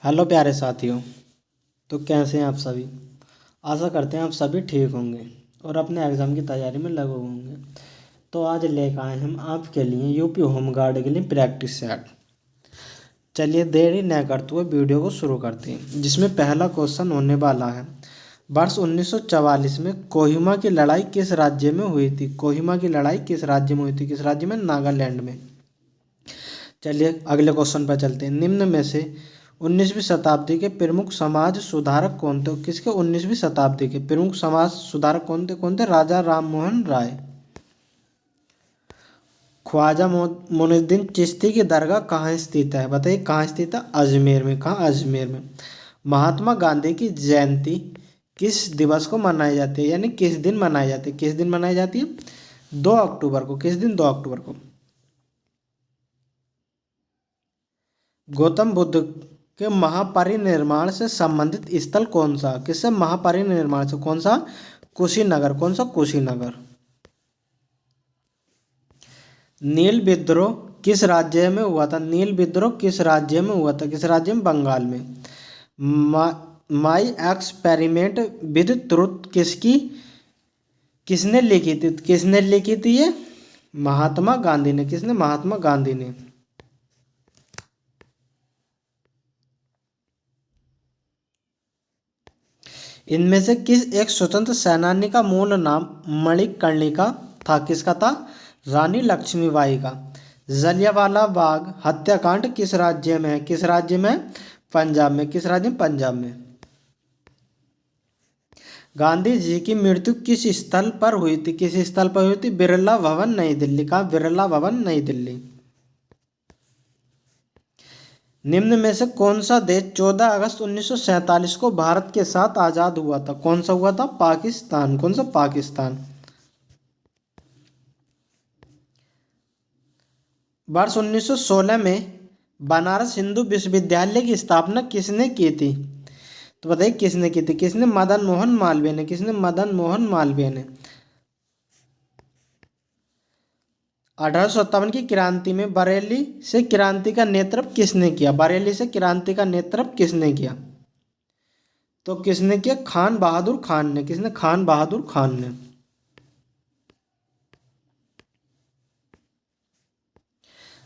Hello प्यारे साथियों। तो कैसे हैं आप सभी। आशा करते हैं आप सभी ठीक होंगे और अपने एग्ज़ाम की तैयारी में लगे होंगे। तो आज लेकर आए हम आपके लिए यूपी होम गार्ड के लिए प्रैक्टिस सेट। चलिए देरी न करते हुए वीडियो को शुरू करते हैं, जिसमें पहला क्वेश्चन होने वाला है। वर्ष 1944 में कोहिमा की लड़ाई किस राज्य में हुई थी। कोहिमा की लड़ाई किस राज्य में हुई थी। किस राज्य में। नागालैंड में। चलिए अगले क्वेश्चन पर चलते हैं। निम्न में से 19वीं शताब्दी के प्रमुख समाज सुधारक कौन थे। किसके 19वीं शताब्दी के प्रमुख समाज सुधारक कौन थे। राजा राम मोहन राय। ख्वाजा मोइनुद्दीन चिश्ती की दरगाह कहाँ स्थित है। बताइए कहाँ स्थित है। अजमेर में। कहाँ। अजमेर में। महात्मा गांधी की जयंती किस दिवस को मनाई जाती है, यानी किस दिन मनाई जाती है। किस दिन मनाई जाती है। 2 अक्टूबर को। किस दिन। 2 अक्टूबर को। गौतम बुद्ध के महापरिनिर्वाण से संबंधित स्थल कौन सा। किससे। महापरिनिर्वाण से। कौन सा। कुशीनगर। कौन सा। कुशीनगर। नील विद्रोह किस राज्य में हुआ था। नील विद्रोह किस राज्य में हुआ था। किस राज्य में। बंगाल में। मा, माई एक्सपेरिमेंट विद ट्रुथ किसने लिखी थी। किसने लिखी थी ये। महात्मा गांधी ने। किसने। महात्मा गांधी ने। इनमें से किस एक स्वतंत्र सेनानी का मूल नाम मणिकर्णिका था। किसका था। रानी लक्ष्मीबाई का। जलियांवाला बाग हत्याकांड किस राज्य में है। किस राज्य में। पंजाब में। किस राज्य में। पंजाब में। गांधी जी की मृत्यु किस स्थल पर हुई थी। किस स्थल पर हुई थी। बिरला भवन नई दिल्ली का। बिरला भवन नई दिल्ली। निम्न में से कौन सा देश 14 अगस्त 1947 को भारत के साथ आजाद हुआ था। कौन सा हुआ था। पाकिस्तान। कौन सा। पाकिस्तान। वर्ष 1916 में बनारस हिंदू विश्वविद्यालय की स्थापना किसने की थी। तो बताइए किसने की थी। किसने। मदन मोहन मालवीय ने। किसने। मदन मोहन मालवीय ने। 1857 की क्रांति में बरेली से क्रांति का नेतृत्व किसने किया। बरेली से क्रांति का नेतृत्व किसने किया। तो किसने किया। खान बहादुर खान ने। किसने। खान बहादुर खान ने।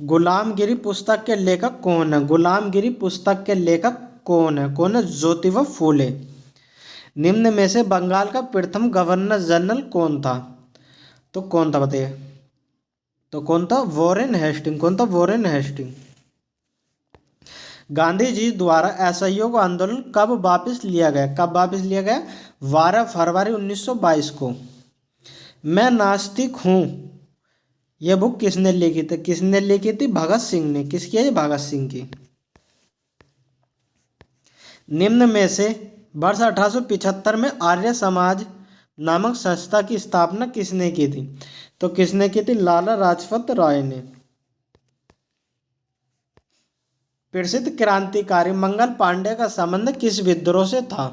गुलामगिरी पुस्तक के लेखक कौन है। गुलामगिरी पुस्तक के लेखक कौन है। कौन है। ज्योतिबा फूले। निम्न में से बंगाल का प्रथम गवर्नर जनरल कौन था। तो कौन था बताइए। तो कौन था। Warren Hasting. कौन था। Warren Hasting. गांधी जी द्वारा असहयोग आंदोलन कब वापस लिया गया। कब वापस लिया गया। 12 फरवरी 1922 को। मैं नास्तिक हूँ यह बुक किसने लिखी थी। किसने लिखी थी। भगत सिंह ने। किसकी है। भगत सिंह की। निम्न में से वर्ष 1875 में आर्य समाज नामक संस्था की स्थापना किसने की थी। तो किसने की थी। लाला लाजपत राय ने। प्रसिद्ध क्रांतिकारी मंगल पांडे का संबंध किस विद्रोह से था।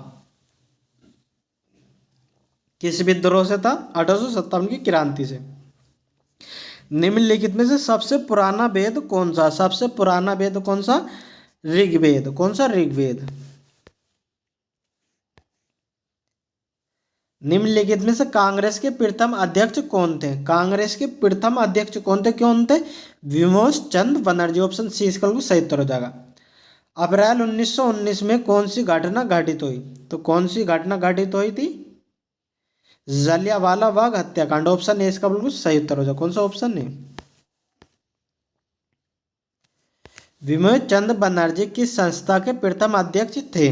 किस विद्रोह से था। 1857 की क्रांति से। निम्नलिखित में से सबसे पुराना वेद कौन सा। सबसे पुराना वेद कौन सा। ऋग्वेद। कौन सा। ऋग्वेद। निम्नलिखित में से कांग्रेस के प्रथम अध्यक्ष कौन थे। कांग्रेस के प्रथम अध्यक्ष कौन थे। कौन थे। विमोच चंद्र बनर्जी। ऑप्शन सी इसका बिल्कुल सही उत्तर हो जाएगा। अप्रैल 1919 में कौन सी घटना घटित हुई। तो कौन सी घटना घटित हुई थी। जलियांवाला बाग हत्याकांड। ऑप्शन ए इसका बिल्कुल सही उत्तर हो जाएगा। कौन सा। Option A. विमोच चंद्र बनर्जी किस संस्था के प्रथम अध्यक्ष थे।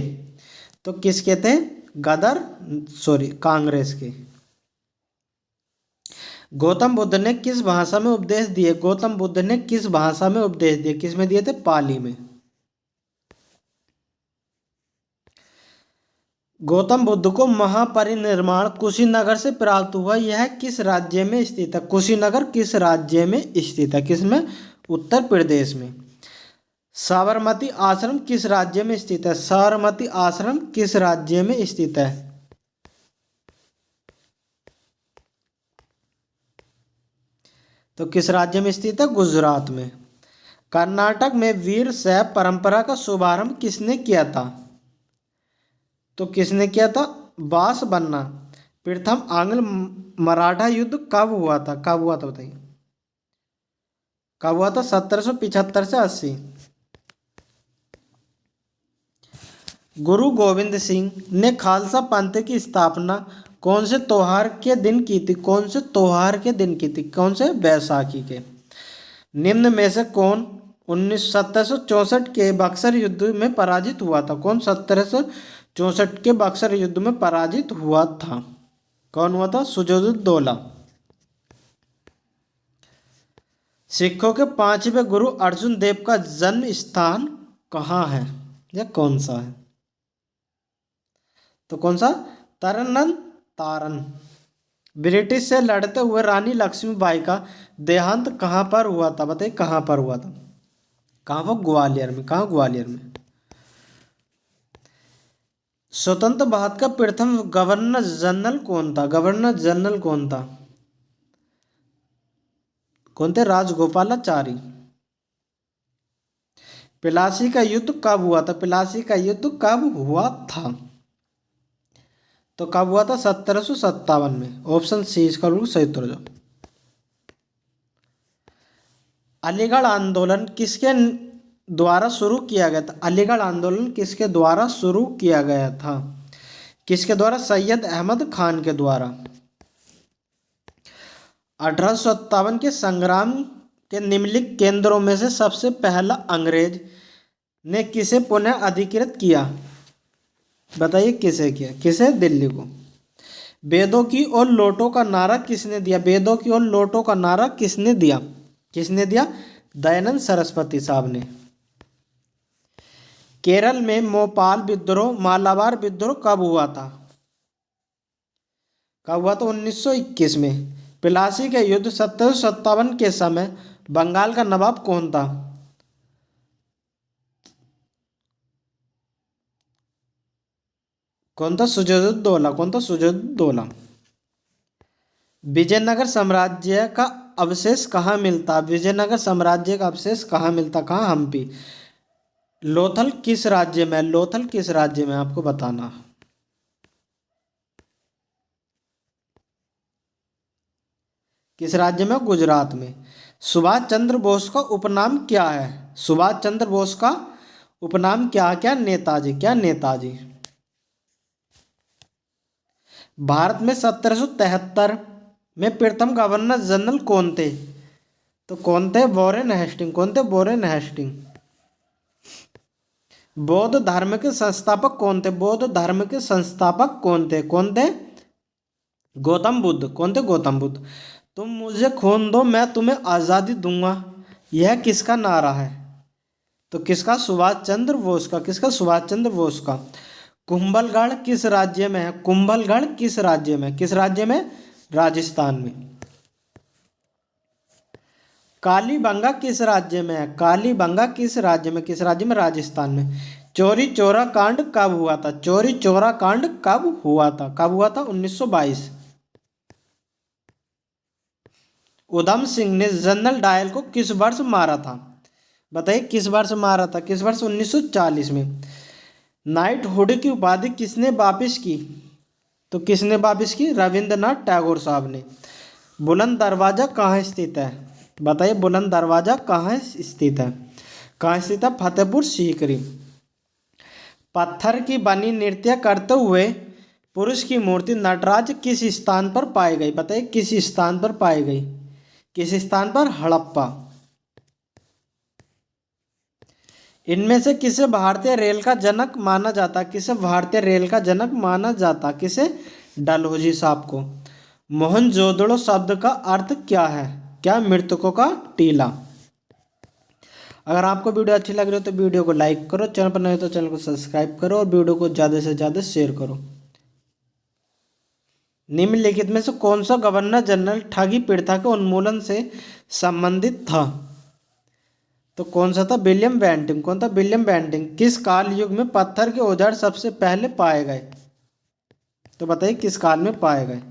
तो किसके थे। गदर कांग्रेस के। गौतम बुद्ध ने किस भाषा में उपदेश दिए। गौतम बुद्ध ने किस भाषा में उपदेश दिए। किस में दिए थे। पाली में। गौतम बुद्ध को महापरिनिर्वाण कुशीनगर से प्राप्त हुआ। यह किस राज्य में स्थित है। कुशीनगर किस राज्य में स्थित है। किस में। उत्तर प्रदेश में। साबरमती आश्रम किस राज्य में स्थित है। साबरमती आश्रम किस राज्य में स्थित है। तो किस राज्य में स्थित है। गुजरात में। कर्नाटक में वीर शैव परंपरा का शुभारंभ किसने किया था? तो किसने किया था? बास बन्ना। प्रथम आंग्ल मराठा युद्ध कब हुआ था? कब हुआ था बताइए? कब हुआ था? 1775 से 80। गुरु गोविंद सिंह ने खालसा पंथ की स्थापना कौन से त्योहार के दिन की थी? कौन से त्योहार के दिन की थी? कौन से? बैसाखी के। निम्न में से कौन 1764 के बक्सर युद्ध में पराजित हुआ था? कौन 1764 के बक्सर युद्ध में पराजित हुआ था? कौन हुआ था? सुजाउद्दौला। सिखों के पांचवें गुरु अर्जुन देव का जन्म स्थान कहाँ है या कौन सा है? तो कौन सा? तरन तारन। ब्रिटिश से लड़ते हुए रानी लक्ष्मीबाई का देहांत कहाँ पर हुआ था? बताइए कहाँ पर हुआ था? कहाँ? वो ग्वालियर में। कहाँ? ग्वालियर में। स्वतंत्र भारत का प्रथम गवर्नर जनरल कौन था? गवर्नर जनरल कौन था? कौन थे? राजगोपालाचारी। प्लासी का युद्ध कब हुआ था? प्लासी का युद्ध कब हुआ था? तो कब हुआ था? 1757 में। ऑप्शन सी इसका बिल्कुल सही उत्तर हो जाओ। अलीगढ़ आंदोलन किसके द्वारा शुरू किया गया था? अलीगढ़ आंदोलन किसके द्वारा शुरू किया गया था? किसके द्वारा? सैयद अहमद खान के द्वारा। 1857 के संग्राम के निम्नलिखित केंद्रों में से सबसे पहला अंग्रेज ने किसे पुनः अधिकृत किया? बताइए किसे किया? किसे? दिल्ली को। वेदों की ओर लौटो का नारा किसने दिया? वेदों की ओर लौटो का नारा किसने दिया? किसने दिया? दयानंद सरस्वती साहब ने। केरल में मोपाल विद्रोह मालाबार विद्रोह कब हुआ था? कब हुआ था? 1921 में। प्लासी के युद्ध 1757 के समय बंगाल का नवाब कौन था? कौन था? सुजाउद्दौला। कौन था? सुजाउद्दौला। विजयनगर साम्राज्य का अवशेष कहाँ मिलता? विजयनगर साम्राज्य का अवशेष कहाँ मिलता? कहाँ? हम्पी। लोथल किस राज्य में? लोथल किस राज्य में? आपको बताना। किस राज्य में? गुजरात में। सुभाष चंद्र बोस का उपनाम क्या है? सुभाष चंद्र बोस का उपनाम क्या? क्या? नेताजी। क्या? नेताजी। भारत में 1773 में प्रथम गवर्नर जनरल कौन थे? तो कौन थे? Warren Hasting. कौन थे? Warren Hastings. बौद्ध धर्म के संस्थापक कौन थे? बौद्ध धर्म के संस्थापक कौन थे? कौन थे? गौतम बुद्ध। कौन थे? गौतम बुद्ध। तुम मुझे खून दो मैं तुम्हें आज़ादी दूंगा, यह किसका नारा है? तो किसका? सुभाष चंद्र बोस का। किसका? सुभाष चंद्र बोस का। कुंभलगढ़ किस राज्य में है? कुंभलगढ़ किस राज्य में? किस राज्य में? राजस्थान में। कालीबंगा किस राज्य में है? कालीबंगा किस राज्य में? किस राज्य में? राजस्थान में। चौरी चौरा कांड कब हुआ था? चौरी चौरा कांड कब हुआ था? कब हुआ था? 1922। उधम सिंह ने जनरल डायल को किस वर्ष मारा था? बताइए किस वर्ष मारा था? किस वर्ष? 1940 में। नाइटहुड की उपाधि किसने वापिस की? तो किसने वापिस की? रविंद्रनाथ टैगोर साहब ने। बुलंद दरवाजा कहाँ स्थित है? बताइए बुलंद दरवाजा कहाँ स्थित है? कहाँ स्थित है? फतेहपुर सीकरी। पत्थर की बनी नृत्य करते हुए पुरुष की मूर्ति नटराज किस स्थान पर पाई गई? बताइए किस स्थान पर पाई गई? किस स्थान पर? हड़प्पा। इनमें से किसे भारतीय रेल का जनक माना जाता? किसे भारतीय रेल का जनक माना जाता? किसे? डलहौजी साहब को। मोहनजोदड़ो शब्द का अर्थ क्या है? क्या? मृतकों का टीला। अगर आपको वीडियो अच्छी लग रही हो तो वीडियो को लाइक करो, चैनल पर नए हो तो चैनल को सब्सक्राइब करो और वीडियो को ज़्यादा से ज़्यादा शेयर करो। निम्नलिखित में से कौन सा गवर्नर जनरल ठगी प्रथा के उन्मूलन से संबंधित था? तो कौन सा था? William Bentinck. कौन था? William Bentinck. किस काल युग में पत्थर के औजार सबसे पहले पाए गए? तो बताइए किस काल में पाए गए?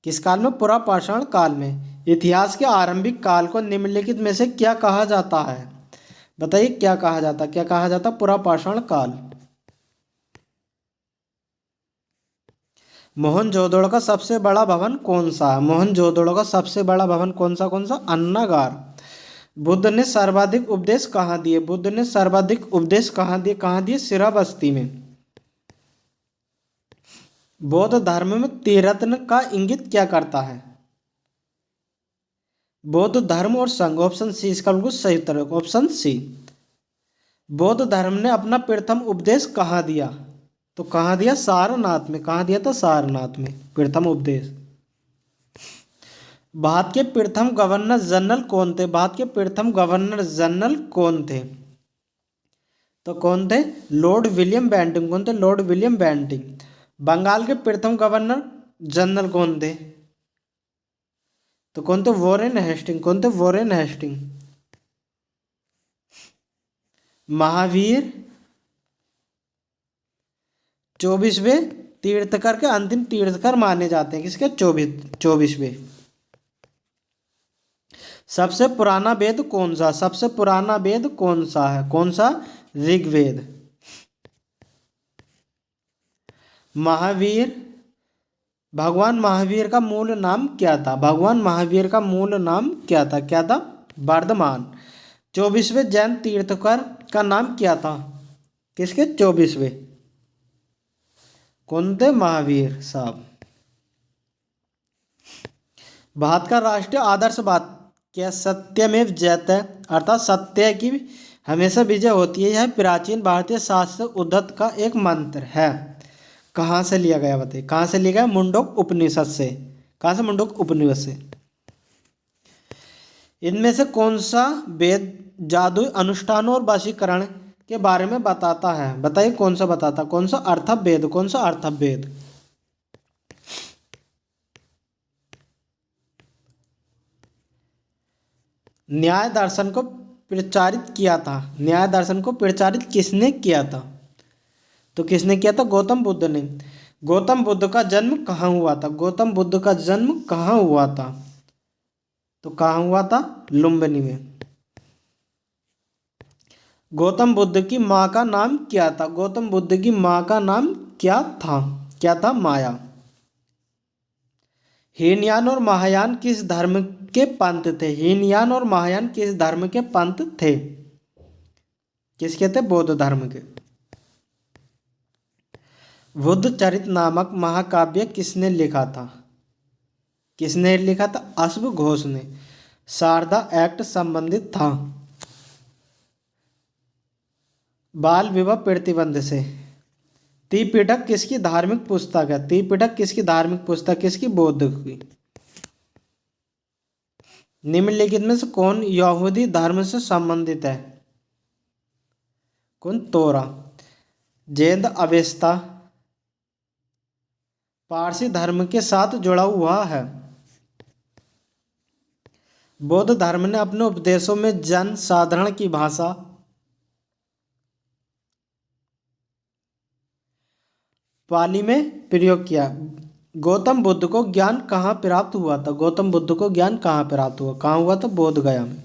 किस काल में? पुरापाषाण काल में। इतिहास के आरंभिक काल को निम्नलिखित में से क्या कहा जाता है? बताइए क्या कहा जाता, क्या कहा जाता पुरापाषाण काल? मोहनजोदड़ो का सबसे बड़ा भवन कौन सा है? मोहनजोदड़ो का सबसे बड़ा भवन कौन सा? कौन सा? अन्नागार। बुद्ध ने सर्वाधिक उपदेश कहाँ दिए? बुद्ध ने सर्वाधिक उपदेश कहाँ दिए? कहाँ दिए? श्रावस्ती में। बौद्ध धर्म में त्रिरत्न का इंगित क्या करता है? बौद्ध धर्म और संघ। ऑप्शन सी इसका बिल्कुल सही उत्तर है, ऑप्शन सी। बौद्ध धर्म ने अपना प्रथम उपदेश कहाँ दिया? तो कहाँ दिया? सारनाथ में। कहाँ दिया था? सारनाथ में प्रथम उपदेश। भारत के प्रथम गवर्नर जनरल कौन थे? भारत के प्रथम गवर्नर जनरल कौन थे? तो कौन थे? Lord William Bentinck. कौन थे? Lord William Bentinck. बंगाल के प्रथम गवर्नर जनरल कौन थे? तो कौन थे? Warren Hasting. कौन थे? Warren Hasting. महावीर 24वें तीर्थकर के अंतिम तीर्थकर माने जाते हैं। किसके? 24वें। सबसे पुराना वेद कौन सा? सबसे पुराना वेद कौन सा है? कौन सा? ऋग्वेद। महावीर, भगवान महावीर का मूल नाम क्या था? भगवान महावीर का मूल नाम क्या था? क्या था? वर्धमान। 24वें जैन तीर्थकर का नाम क्या था? किसके? 24वें। कौन थे? महावीर साहब। भारत का राष्ट्रीय आदर्श वाक्य क्या? सत्यमेव जयते, अर्थात सत्य की हमेशा विजय होती है। यह प्राचीन भारतीय शास्त्र उद्धत का एक मंत्र है। कहाँ से लिया गया? बताइए कहाँ से लिया गया? मुंडक उपनिषद से। कहाँ से? मुंडक उपनिषद से। इनमें से कौन सा वेद जादुई अनुष्ठानों और वशीकरण के बारे में बताता है? बताइए कौन सा बताता? कौन सा? अर्थवेद। कौन सा? अर्थवेद। न्याय दर्शन को प्रचारित किया था? न्याय दर्शन को प्रचारित किसने किया था? तो किसने किया था? गौतम बुद्ध ने। गौतम बुद्ध का जन्म कहाँ हुआ था? गौतम बुद्ध का जन्म कहाँ हुआ था? तो कहाँ हुआ था? लुम्बिनी में। गौतम बुद्ध की माँ का नाम क्या था? गौतम बुद्ध की माँ का नाम क्या था? क्या था? माया। हीनयान और महायान किस धर्म के पंथ थे? हीनयान और महायान किस धर्म के पंथ थे? किसके थे? बौद्ध धर्म के। बुद्ध चरित नामक महाकाव्य किसने लिखा था? किसने लिखा था? अश्व घोष ने। शारदा एक्ट संबंधित था बाल विवाह प्रतिबंध से। त्रिपिटक किसकी धार्मिक पुस्तक है? त्रिपिटक किसकी धार्मिक पुस्तक? किसकी? बौद्ध की। निम्नलिखित में से कौन यहूदी धर्म से संबंधित है? कौन? तोरा। जैन अवेस्ता पारसी धर्म के साथ जुड़ा हुआ है। बौद्ध धर्म ने अपने उपदेशों में जन साधारण की भाषा पाली में प्रयोग किया। गौतम बुद्ध को ज्ञान कहाँ प्राप्त हुआ था? गौतम बुद्ध को ज्ञान कहाँ प्राप्त हुआ? कहाँ हुआ था? बोध गया में।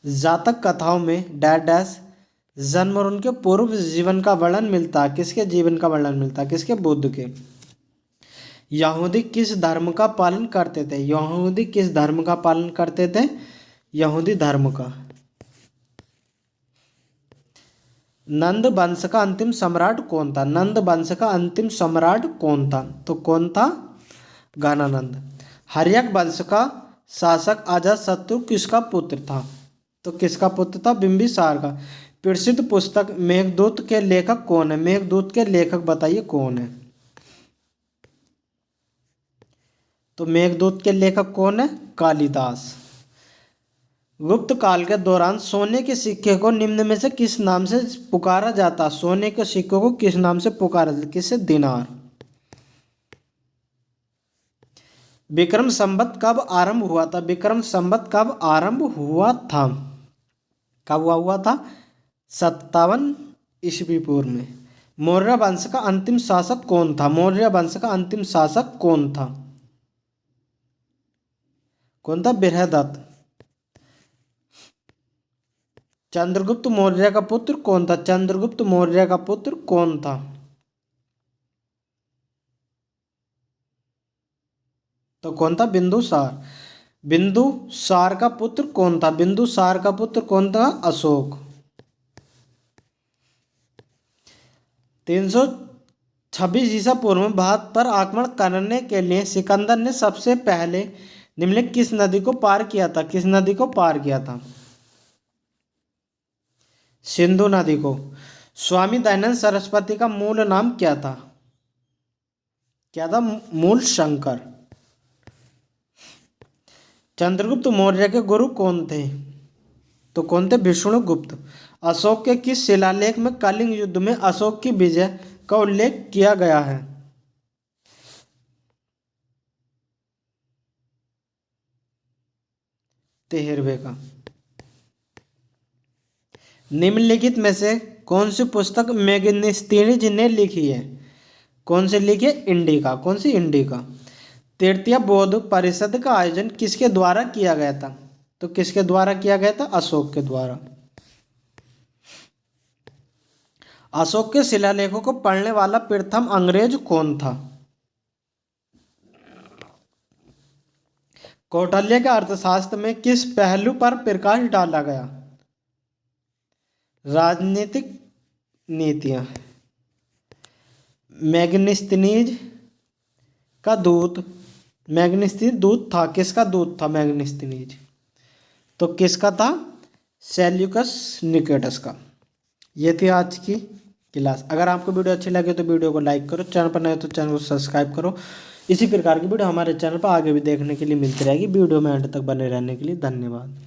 जातक कथाओं में डैश डैश जन्म और उनके पूर्व जीवन का वर्णन मिलता है। किसके जीवन का वर्णन मिलता है? किसके? बुद्ध के। यहूदी किस धर्म का पालन करते थे? यहूदी किस धर्म का पालन करते थे? यहूदी धर्म का। नंद वंश का अंतिम सम्राट कौन था? नंद वंश का अंतिम सम्राट कौन था? तो कौन था? घनानंद। हर्यक वंश का शासक अजातशत्रु किसका पुत्र था? तो किसका पुत्र था? बिंबिसार का। प्रसिद्ध पुस्तक मेघदूत के लेखक कौन है? मेघदूत के लेखक बताइए कौन है? तो मेघदूत के लेखक कौन है? कालिदास। गुप्त काल के दौरान सोने के सिक्के को निम्न में से किस नाम से पुकारा जाता? सोने के सिक्के को किस नाम से पुकारा जाता? किससे? दिनार। विक्रम संवत कब आरंभ हुआ था? विक्रम संवत कब आरंभ हुआ था? कब हुआ था? 57 ईस्वी पूर्व में। मौर्य वंश का अंतिम शासक कौन था? मौर्य वंश का अंतिम शासक कौन था? कौन था? बृहदत्त। चंद्रगुप्त मौर्य का पुत्र कौन था? चंद्रगुप्त मौर्य का पुत्र कौन था? तो कौन था? बिंदुसार। बिंदुसार का पुत्र कौन था? बिंदुसार का पुत्र कौन था? अशोक। 326 ईसा पूर्व में भारत पर आक्रमण करने के लिए सिकंदर ने सबसे पहले निम्नलिखित किस नदी को पार किया था? किस नदी को पार किया था? सिंधु नदी को। स्वामी दयानंद सरस्वती का मूल नाम क्या था? क्या था? मूल शंकर। चंद्रगुप्त मौर्य के गुरु कौन थे? तो कौन थे? विष्णुगुप्त। अशोक के किस शिलालेख में कलिंग युद्ध में अशोक की विजय का उल्लेख किया गया है? 13वें का। निम्नलिखित में से कौन सी पुस्तक मेगनीस्तीनिज ने लिखी है? कौन सी लिखी है? इंडिका। कौन सी? इंडिका। तृतीय बौद्ध परिषद का आयोजन किसके द्वारा किया गया था? तो किसके द्वारा किया गया था? अशोक के द्वारा। अशोक के शिलालेखों को पढ़ने वाला प्रथम अंग्रेज कौन था? कौटिल्य के अर्थशास्त्र में किस पहलू पर प्रकाश डाला गया? राजनीतिक नीतियां। मैग्निस्तीनिज का दूत। मैग्निस्तीनिज दूत था। किसका दूत था मैग्निस्तीनिज? तो किसका था? सेल्यूकस निकेटस का। ये थी आज की क्लास। अगर आपको वीडियो अच्छी लगे तो वीडियो को लाइक करो, चैनल पर नए तो चैनल को सब्सक्राइब करो। इसी प्रकार की वीडियो हमारे चैनल पर आगे भी देखने के लिए मिलती रहेगी। वीडियो में अंत तक बने रहने के लिए धन्यवाद।